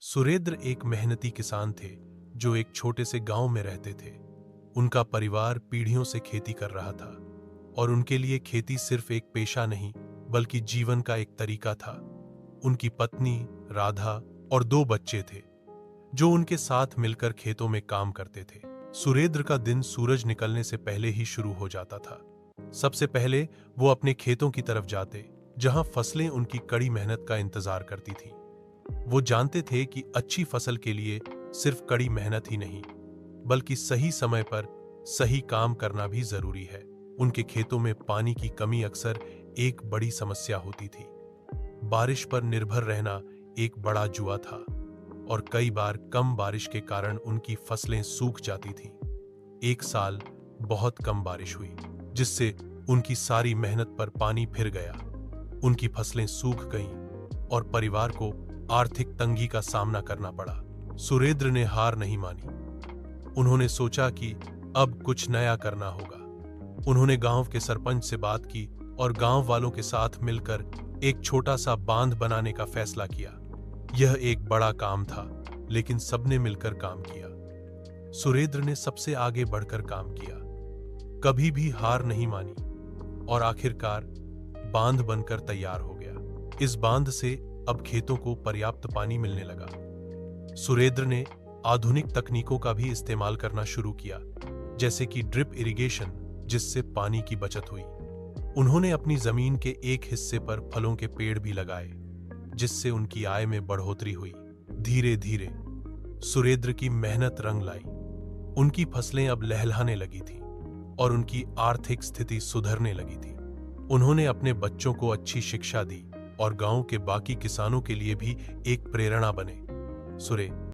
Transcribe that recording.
सुरेंद्र एक मेहनती किसान थे जो एक छोटे से गांव में रहते थे। उनका परिवार पीढ़ियों से खेती कर रहा था और उनके लिए खेती सिर्फ एक पेशा नहीं बल्कि जीवन का एक तरीका था। उनकी पत्नी राधा और दो बच्चे थे जो उनके साथ मिलकर खेतों में काम करते थे। सुरेंद्र का दिन सूरज निकलने से पहले ही शुरू हो जाता था। सबसे पहले वो अपने खेतों की तरफ जाते जहां फसलें उनकी कड़ी मेहनत का इंतजार करती थीं। वो जानते थे कि अच्छी फसल के लिए सिर्फ कड़ी मेहनत ही नहीं बल्कि सही समय पर सही काम करना भी जरूरी है। उनके खेतों में पानी की कमी अक्सर एक बड़ी समस्या होती थी। बारिश पर निर्भर रहना एक बड़ा जुआ था और कई बार कम बारिश के कारण उनकी फसलें सूख जाती थीं। एक साल बहुत कम बारिश हुई जिससे उनकी सारी मेहनत पर पानी फिर गया। उनकी फसलें सूख गईं और परिवार को आर्थिक तंगी का सामना करना पड़ा। सुरेंद्र ने हार नहीं मानी। उन्होंने सोचा कि अब कुछ नया करना होगा। उन्होंने गांव के सरपंच से बात की और गांव वालों के साथ मिलकर एक छोटा सा बांध बनाने का फैसला किया। यह एक बड़ा काम था लेकिन सबने मिलकर काम किया। सुरेंद्र ने सबसे आगे बढ़कर काम किया, कभी भी हार नहीं मानी और आखिरकार बांध बनकर तैयार हो गया। इस बांध से अब खेतों को पर्याप्त पानी मिलने लगा। सुरेंद्र ने आधुनिक तकनीकों का भी इस्तेमाल करना शुरू किया, जैसे कि ड्रिप इरिगेशन, जिससे पानी की बचत हुई। उन्होंने अपनी जमीन के एक हिस्से पर फलों के पेड़ भी लगाए, जिससे उनकी आय में बढ़ोतरी हुई। धीरे धीरे सुरेंद्र की मेहनत रंग लाई। उनकी फसलें अब लहलहाने लगी थीं और उनकी आर्थिक स्थिति सुधरने लगी थी। उन्होंने अपने बच्चों को अच्छी शिक्षा दी और गांव के बाकी किसानों के लिए भी एक प्रेरणा बने। सुरेंद्र